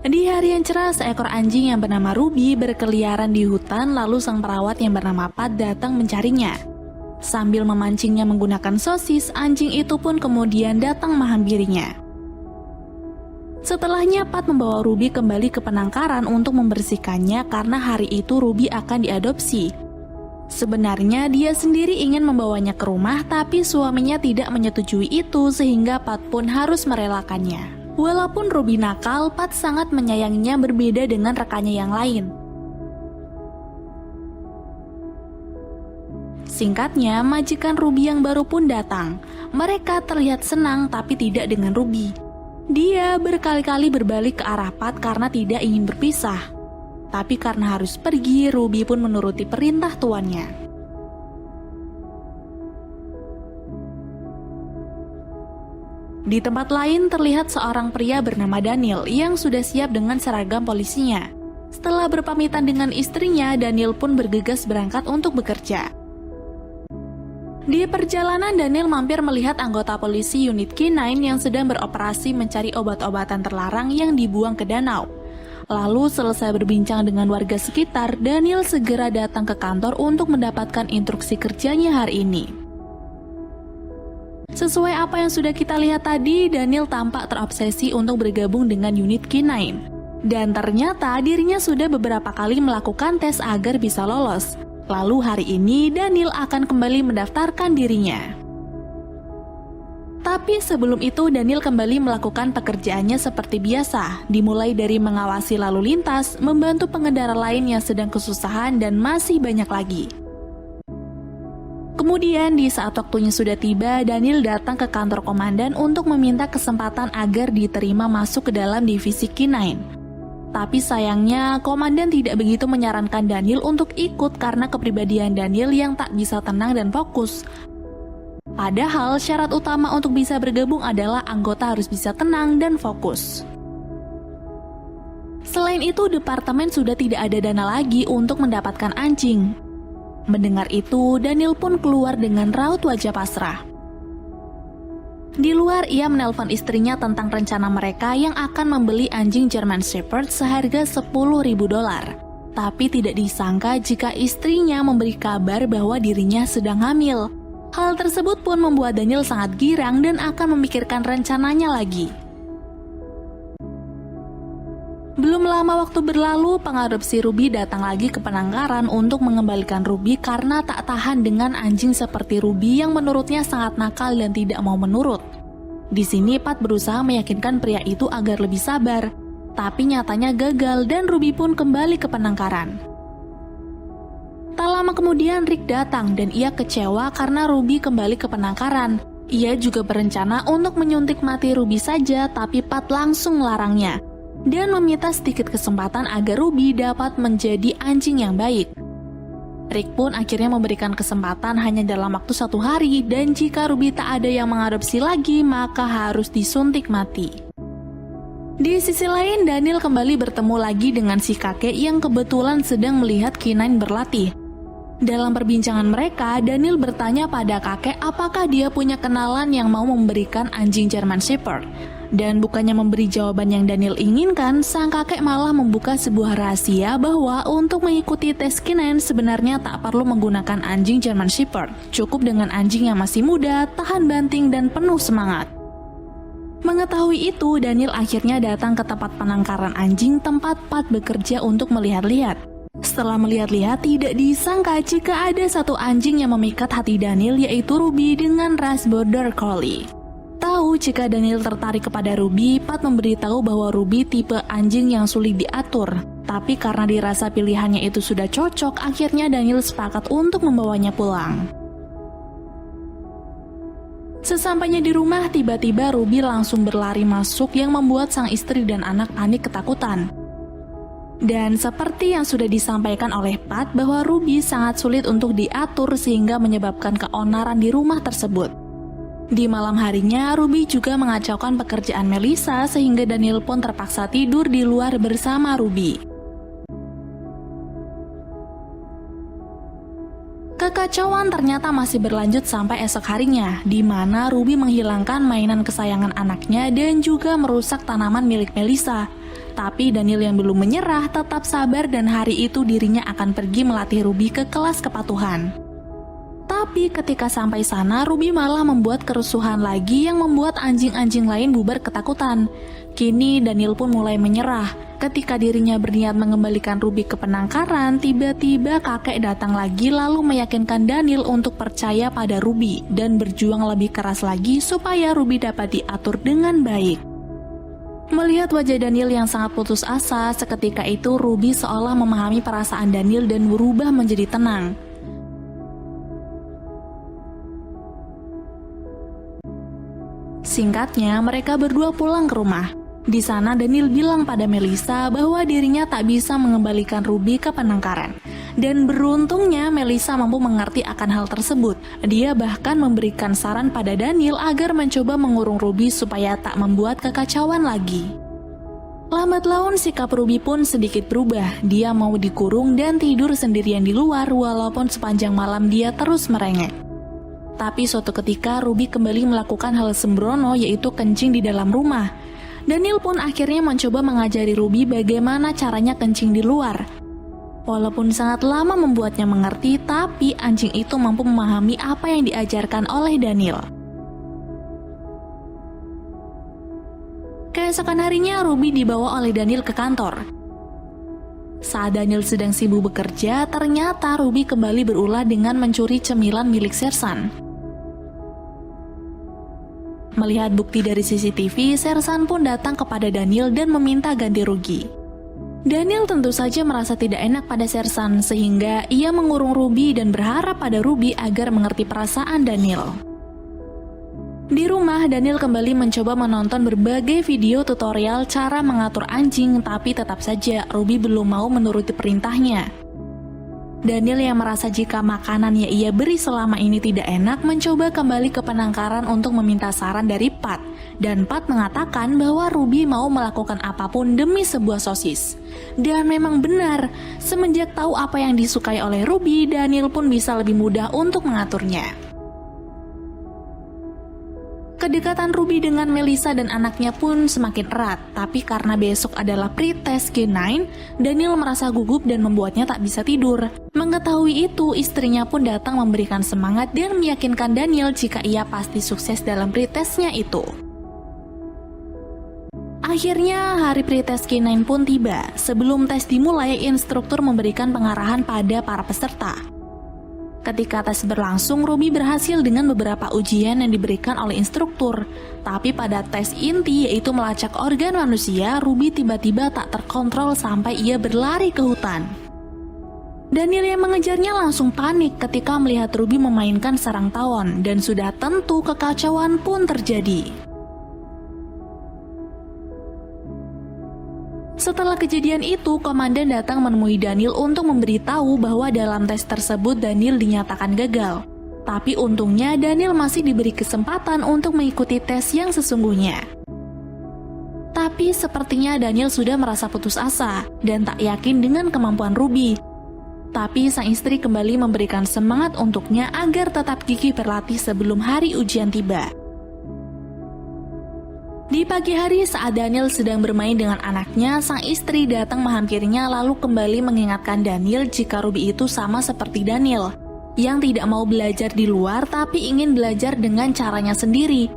Di hari yang cerah, seekor anjing yang bernama Ruby berkeliaran di hutan, lalu sang perawat yang bernama Pat datang mencarinya. Sambil memancingnya menggunakan sosis, anjing itu pun kemudian datang menghampirinya. Setelahnya, Pat membawa Ruby kembali ke penangkaran untuk membersihkannya karena hari itu Ruby akan diadopsi. Sebenarnya dia sendiri ingin membawanya ke rumah, tapi suaminya tidak menyetujui itu sehingga Pat pun harus merelakannya. Walaupun Ruby nakal, Pat sangat menyayanginya berbeda dengan rekannya yang lain. Singkatnya, majikan Ruby yang baru pun datang. Mereka terlihat senang tapi tidak dengan Ruby. Dia berkali-kali berbalik ke arah Pat karena tidak ingin berpisah. Tapi karena harus pergi, Ruby pun menuruti perintah tuannya. Di tempat lain terlihat seorang pria bernama Daniel yang sudah siap dengan seragam polisinya. Setelah berpamitan dengan istrinya, Daniel pun bergegas berangkat untuk bekerja. Di perjalanan, Daniel mampir melihat anggota polisi unit K9 yang sedang beroperasi mencari obat-obatan terlarang yang dibuang ke danau. Lalu selesai berbincang dengan warga sekitar, Daniel segera datang ke kantor untuk mendapatkan instruksi kerjanya hari ini. Sesuai apa yang sudah kita lihat tadi, Daniel tampak terobsesi untuk bergabung dengan unit K9. Dan ternyata dirinya sudah beberapa kali melakukan tes agar bisa lolos. Lalu hari ini Daniel akan kembali mendaftarkan dirinya. Tapi sebelum itu Daniel kembali melakukan pekerjaannya seperti biasa, dimulai dari mengawasi lalu lintas, membantu pengendara lain yang sedang kesusahan, dan masih banyak lagi. Kemudian di saat waktunya sudah tiba, Daniel datang ke kantor komandan untuk meminta kesempatan agar diterima masuk ke dalam divisi K9. Tapi sayangnya, komandan tidak begitu menyarankan Daniel untuk ikut karena kepribadian Daniel yang tak bisa tenang dan fokus. Padahal syarat utama untuk bisa bergabung adalah anggota harus bisa tenang dan fokus. Selain itu, departemen sudah tidak ada dana lagi untuk mendapatkan anjing. Mendengar itu, Daniel pun keluar dengan raut wajah pasrah. Di luar, ia menelpon istrinya tentang rencana mereka yang akan membeli anjing German Shepherd seharga $10.000. Tapi tidak disangka jika istrinya memberi kabar bahwa dirinya sedang hamil. Hal tersebut pun membuat Daniel sangat girang dan akan memikirkan rencananya lagi. Belum lama waktu berlalu, pengadopsi Ruby datang lagi ke penangkaran untuk mengembalikan Ruby karena tak tahan dengan anjing seperti Ruby yang menurutnya sangat nakal dan tidak mau menurut. Di sini Pat berusaha meyakinkan pria itu agar lebih sabar, tapi nyatanya gagal dan Ruby pun kembali ke penangkaran. Tak lama kemudian Rick datang dan ia kecewa karena Ruby kembali ke penangkaran. Ia juga berencana untuk menyuntik mati Ruby saja, tapi Pat langsung melarangnya dan meminta sedikit kesempatan agar Ruby dapat menjadi anjing yang baik. Rick pun akhirnya memberikan kesempatan hanya dalam waktu 1 hari, dan jika Ruby tak ada yang mengadopsi lagi, maka harus disuntik mati. Di sisi lain, Daniel kembali bertemu lagi dengan si kakek yang kebetulan sedang melihat K9 berlatih. Dalam perbincangan mereka, Daniel bertanya pada kakek apakah dia punya kenalan yang mau memberikan anjing German Shepherd. Dan bukannya memberi jawaban yang Daniel inginkan, sang kakek malah membuka sebuah rahasia bahwa untuk mengikuti tes K9 sebenarnya tak perlu menggunakan anjing German Shepherd. Cukup dengan anjing yang masih muda, tahan banting, dan penuh semangat. Mengetahui itu, Daniel akhirnya datang ke tempat penangkaran anjing tempat Pat bekerja untuk melihat-lihat. Setelah melihat-lihat, tidak disangka jika ada satu anjing yang memikat hati Daniel, yaitu Ruby dengan ras Border Collie. Tahu jika Daniel tertarik kepada Ruby, Pat memberitahu bahwa Ruby tipe anjing yang sulit diatur. Tapi karena dirasa pilihannya itu sudah cocok, akhirnya Daniel sepakat untuk membawanya pulang. Sesampainya di rumah, tiba-tiba Ruby langsung berlari masuk yang membuat sang istri dan anak panik ketakutan. Dan seperti yang sudah disampaikan oleh Pat bahwa Ruby sangat sulit untuk diatur sehingga menyebabkan keonaran di rumah tersebut. Di malam harinya, Ruby juga mengacaukan pekerjaan Melissa sehingga Daniel pun terpaksa tidur di luar bersama Ruby. Kekacauan ternyata masih berlanjut sampai esok harinya, di mana Ruby menghilangkan mainan kesayangan anaknya dan juga merusak tanaman milik Melissa. Tapi Daniel yang belum menyerah tetap sabar dan hari itu dirinya akan pergi melatih Ruby ke kelas kepatuhan. Tapi ketika sampai sana, Ruby malah membuat kerusuhan lagi yang membuat anjing-anjing lain bubar ketakutan. Kini Daniel pun mulai menyerah. Ketika dirinya berniat mengembalikan Ruby ke penangkaran, tiba-tiba kakek datang lagi lalu meyakinkan Daniel untuk percaya pada Ruby dan berjuang lebih keras lagi supaya Ruby dapat diatur dengan baik. Melihat wajah Daniel yang sangat putus asa, seketika itu Ruby seolah memahami perasaan Daniel dan berubah menjadi tenang. Singkatnya, mereka berdua pulang ke rumah. Di sana Daniel bilang pada Melissa bahwa dirinya tak bisa mengembalikan Ruby ke penangkaran. Dan beruntungnya Melissa mampu mengerti akan hal tersebut. Dia bahkan memberikan saran pada Daniel agar mencoba mengurung Ruby supaya tak membuat kekacauan lagi. Lambat laun sikap Ruby pun sedikit berubah. Dia mau dikurung dan tidur sendirian di luar walaupun sepanjang malam dia terus merengek. Tapi suatu ketika Ruby kembali melakukan hal sembrono, yaitu kencing di dalam rumah. Daniel pun akhirnya mencoba mengajari Ruby bagaimana caranya kencing di luar. Walaupun sangat lama membuatnya mengerti, tapi anjing itu mampu memahami apa yang diajarkan oleh Daniel. Keesokan harinya Ruby dibawa oleh Daniel ke kantor. Saat Daniel sedang sibuk bekerja, ternyata Ruby kembali berulah dengan mencuri cemilan milik Sersan. Melihat bukti dari CCTV, Sersan pun datang kepada Daniel dan meminta ganti rugi. Daniel tentu saja merasa tidak enak pada Sersan, sehingga ia mengurung Ruby dan berharap pada Ruby agar mengerti perasaan Daniel. Di rumah, Daniel kembali mencoba menonton berbagai video tutorial cara mengatur anjing, tapi tetap saja Ruby belum mau menuruti perintahnya. Daniel yang merasa jika makanan yang ia beri selama ini tidak enak mencoba kembali ke penangkaran untuk meminta saran dari Pat. Dan Pat mengatakan bahwa Ruby mau melakukan apapun demi sebuah sosis. Dan memang benar, semenjak tahu apa yang disukai oleh Ruby, Daniel pun bisa lebih mudah untuk mengaturnya. Kedekatan Ruby dengan Melissa dan anaknya pun semakin erat, tapi karena besok adalah pre-test K9, Daniel merasa gugup dan membuatnya tak bisa tidur. Mengetahui itu, istrinya pun datang memberikan semangat dan meyakinkan Daniel jika ia pasti sukses dalam pre-testnya itu. Akhirnya, hari pre-test K9 pun tiba. Sebelum tes dimulai, instruktur memberikan pengarahan pada para peserta. Ketika tes berlangsung, Ruby berhasil dengan beberapa ujian yang diberikan oleh instruktur. Tapi pada tes inti, yaitu melacak organ manusia, Ruby tiba-tiba tak terkontrol sampai ia berlari ke hutan. Daniel yang mengejarnya langsung panik ketika melihat Ruby memainkan sarang tawon, dan sudah tentu kekacauan pun terjadi. Setelah kejadian itu, komandan datang menemui Daniel untuk memberitahu bahwa dalam tes tersebut Daniel dinyatakan gagal. Tapi untungnya Daniel masih diberi kesempatan untuk mengikuti tes yang sesungguhnya. Tapi sepertinya Daniel sudah merasa putus asa dan tak yakin dengan kemampuan Ruby. Tapi sang istri kembali memberikan semangat untuknya agar tetap gigih berlatih sebelum hari ujian tiba. Di pagi hari saat Daniel sedang bermain dengan anaknya, sang istri datang menghampirinya lalu kembali mengingatkan Daniel jika Ruby itu sama seperti Daniel, yang tidak mau belajar di luar tapi ingin belajar dengan caranya sendiri.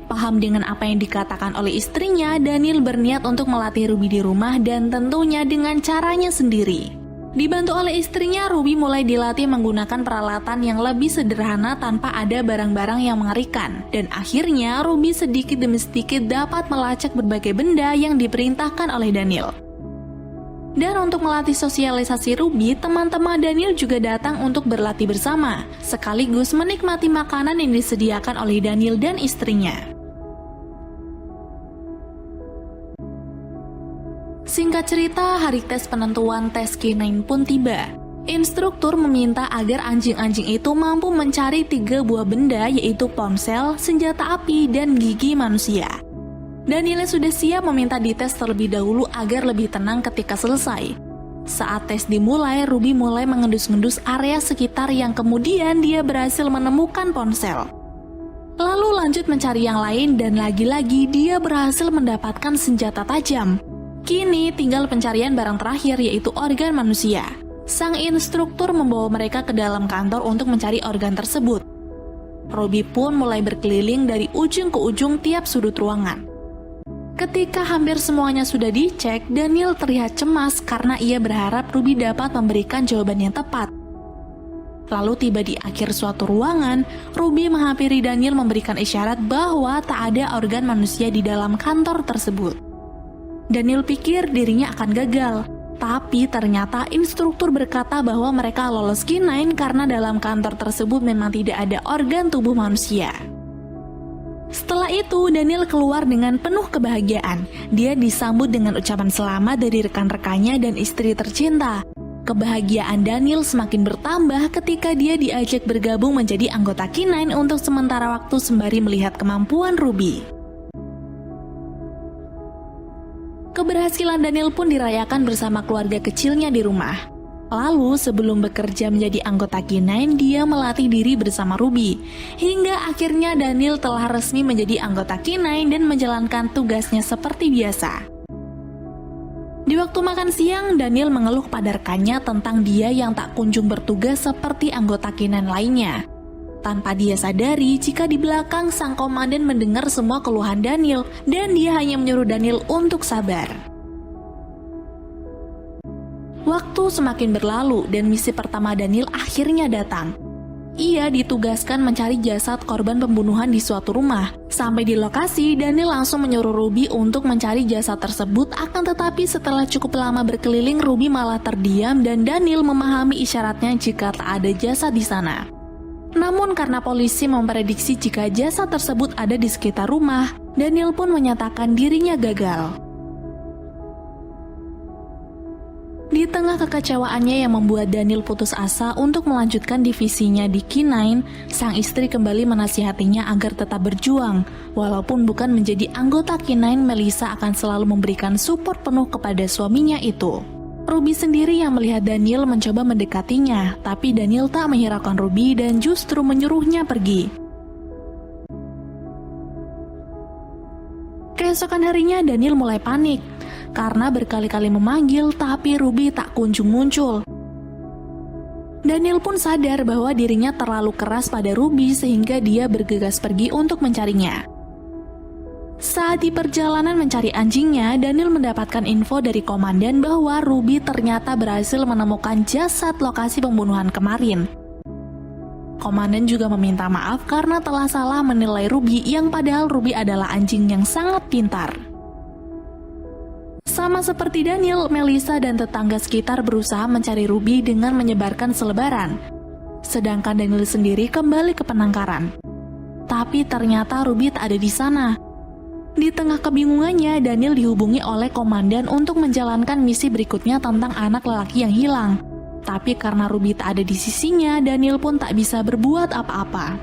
Paham dengan apa yang dikatakan oleh istrinya, Daniel berniat untuk melatih Ruby di rumah dan tentunya dengan caranya sendiri. Dibantu oleh istrinya, Ruby mulai dilatih menggunakan peralatan yang lebih sederhana tanpa ada barang-barang yang mengerikan. Dan akhirnya Ruby sedikit demi sedikit dapat melacak berbagai benda yang diperintahkan oleh Daniel. Dan untuk melatih sosialisasi Ruby, teman-teman Daniel juga datang untuk berlatih bersama, sekaligus menikmati makanan yang disediakan oleh Daniel dan istrinya. Singkat cerita, hari tes penentuan tes K9 pun tiba. Instruktur meminta agar anjing-anjing itu mampu mencari 3 buah benda, yaitu ponsel, senjata api, dan gigi manusia. Daniel sudah siap meminta dites terlebih dahulu agar lebih tenang ketika selesai. Saat tes dimulai, Ruby mulai mengendus-ngendus area sekitar yang kemudian dia berhasil menemukan ponsel. Lalu lanjut mencari yang lain dan lagi-lagi dia berhasil mendapatkan senjata tajam. Kini tinggal pencarian barang terakhir yaitu organ manusia. Sang instruktur membawa mereka ke dalam kantor untuk mencari organ tersebut. Ruby pun mulai berkeliling dari ujung ke ujung tiap sudut ruangan. Ketika hampir semuanya sudah dicek, Daniel terlihat cemas karena ia berharap Ruby dapat memberikan jawaban yang tepat. Lalu tiba di akhir suatu ruangan, Ruby menghampiri Daniel memberikan isyarat bahwa tak ada organ manusia di dalam kantor tersebut. Daniel pikir dirinya akan gagal, tapi ternyata instruktur berkata bahwa mereka lolos K9 karena dalam kantor tersebut memang tidak ada organ tubuh manusia. Setelah itu, Daniel keluar dengan penuh kebahagiaan. Dia disambut dengan ucapan selamat dari rekan-rekannya dan istri tercinta. Kebahagiaan Daniel semakin bertambah ketika dia diajak bergabung menjadi anggota K9 untuk sementara waktu sembari melihat kemampuan Ruby. Keberhasilan Daniel pun dirayakan bersama keluarga kecilnya di rumah. Lalu sebelum bekerja menjadi anggota K9, dia melatih diri bersama Ruby. Hingga akhirnya Daniel telah resmi menjadi anggota K9 dan menjalankan tugasnya seperti biasa. Di waktu makan siang, Daniel mengeluh pada rekannya tentang dia yang tak kunjung bertugas seperti anggota K9 lainnya. Tanpa dia sadari jika di belakang sang komandan mendengar semua keluhan Daniel dan dia hanya menyuruh Daniel untuk sabar. Waktu semakin berlalu dan misi pertama Daniel akhirnya datang. Ia ditugaskan mencari jasad korban pembunuhan di suatu rumah. Sampai di lokasi, Daniel langsung menyuruh Ruby untuk mencari jasad tersebut, akan tetapi setelah cukup lama berkeliling, Ruby malah terdiam dan Daniel memahami isyaratnya jika tak ada jasad di sana. Namun karena polisi memprediksi jika jasad tersebut ada di sekitar rumah, Daniel pun menyatakan dirinya gagal. Di tengah kekecewaannya yang membuat Daniel putus asa untuk melanjutkan divisinya di K9, sang istri kembali menasihatinya agar tetap berjuang. Walaupun bukan menjadi anggota K9, Melissa akan selalu memberikan support penuh kepada suaminya itu. Ruby sendiri yang melihat Daniel mencoba mendekatinya, tapi Daniel tak menghiraukan Ruby dan justru menyuruhnya pergi. Keesokan harinya Daniel mulai panik karena berkali-kali memanggil tapi Ruby tak kunjung muncul. Daniel pun sadar bahwa dirinya terlalu keras pada Ruby sehingga dia bergegas pergi untuk mencarinya. Saat di perjalanan mencari anjingnya, Daniel mendapatkan info dari komandan bahwa Ruby ternyata berhasil menemukan jasad lokasi pembunuhan kemarin. Komandan juga meminta maaf karena telah salah menilai Ruby yang padahal Ruby adalah anjing yang sangat pintar. Sama seperti Daniel, Melissa dan tetangga sekitar berusaha mencari Ruby dengan menyebarkan selebaran. Sedangkan Daniel sendiri kembali ke penangkaran. Tapi ternyata Ruby tak ada di sana. Di tengah kebingungannya, Daniel dihubungi oleh komandan untuk menjalankan misi berikutnya tentang anak lelaki yang hilang. Tapi karena Ruby tak ada di sisinya, Daniel pun tak bisa berbuat apa-apa.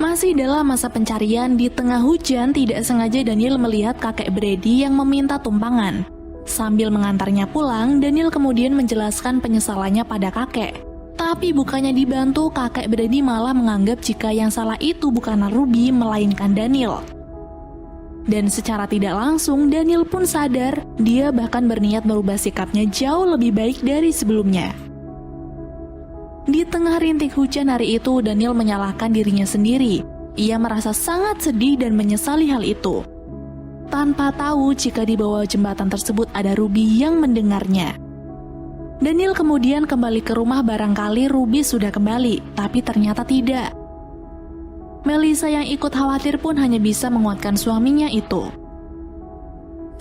Masih dalam masa pencarian, di tengah hujan tidak sengaja Daniel melihat kakek Brady yang meminta tumpangan. Sambil mengantarnya pulang, Daniel kemudian menjelaskan penyesalannya pada kakek. Tapi bukannya dibantu, kakek Brady malah menganggap jika yang salah itu bukanlah Ruby, melainkan Daniel. Dan secara tidak langsung, Daniel pun sadar, dia bahkan berniat merubah sikapnya jauh lebih baik dari sebelumnya. Di tengah rintik hujan hari itu, Daniel menyalahkan dirinya sendiri. Ia merasa sangat sedih dan menyesali hal itu. Tanpa tahu jika di bawah jembatan tersebut ada Ruby yang mendengarnya. Daniel kemudian kembali ke rumah, barangkali Ruby sudah kembali, tapi ternyata tidak. Melissa yang ikut khawatir pun hanya bisa menguatkan suaminya itu.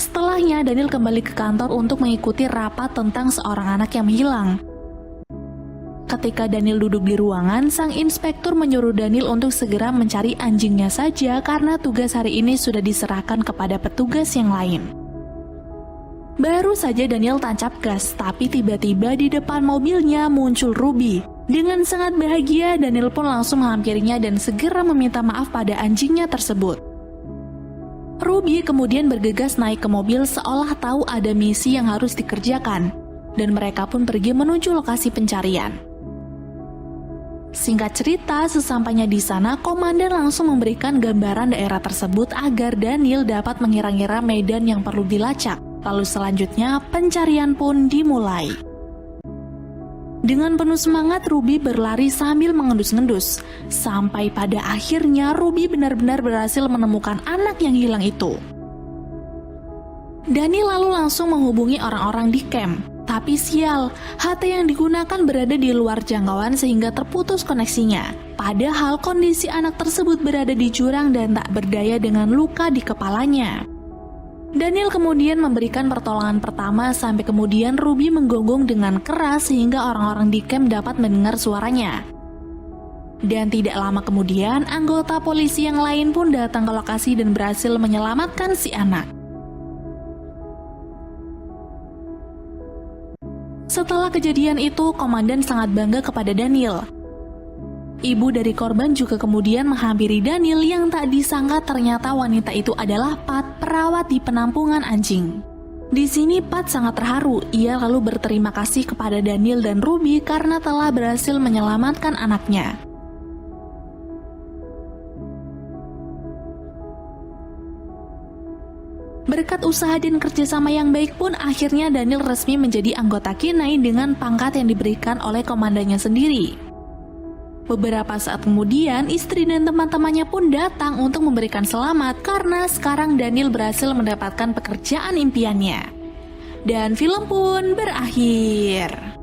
Setelahnya, Daniel kembali ke kantor untuk mengikuti rapat tentang seorang anak yang hilang. Ketika Daniel duduk di ruangan, sang inspektur menyuruh Daniel untuk segera mencari anjingnya saja karena tugas hari ini sudah diserahkan kepada petugas yang lain. Baru saja Daniel tancap gas, tapi tiba-tiba di depan mobilnya muncul Ruby. Dengan sangat bahagia, Daniel pun langsung menghampirinya dan segera meminta maaf pada anjingnya tersebut. Ruby kemudian bergegas naik ke mobil seolah tahu ada misi yang harus dikerjakan. dan mereka pun pergi menuju lokasi pencarian. Singkat cerita, sesampainya di sana, komandan langsung memberikan gambaran daerah tersebut agar Daniel dapat mengira-ngira medan yang perlu dilacak. Lalu selanjutnya, pencarian pun dimulai. Dengan penuh semangat, Ruby berlari sambil mengendus-ngendus. Sampai pada akhirnya, Ruby benar-benar berhasil menemukan anak yang hilang itu. Daniel lalu langsung menghubungi orang-orang di camp. Tapi sial, HT yang digunakan berada di luar jangkauan sehingga terputus koneksinya. Padahal kondisi anak tersebut berada di jurang dan tak berdaya dengan luka di kepalanya. Daniel kemudian memberikan pertolongan pertama sampai kemudian Ruby menggonggong dengan keras sehingga orang-orang di camp dapat mendengar suaranya. Dan tidak lama kemudian, anggota polisi yang lain pun datang ke lokasi dan berhasil menyelamatkan si anak. Setelah kejadian itu, komandan sangat bangga kepada Daniel. Ibu dari korban juga kemudian menghampiri Daniel yang tak disangka ternyata wanita itu adalah Pat, perawat di penampungan anjing. Di sini Pat sangat terharu. Ia lalu berterima kasih kepada Daniel dan Ruby karena telah berhasil menyelamatkan anaknya. Berkat usaha dan kerjasama yang baik pun akhirnya Daniel resmi menjadi anggota K9 dengan pangkat yang diberikan oleh komandannya sendiri. Beberapa saat kemudian, istri dan teman-temannya pun datang untuk memberikan selamat karena sekarang Daniel berhasil mendapatkan pekerjaan impiannya. Dan film pun berakhir.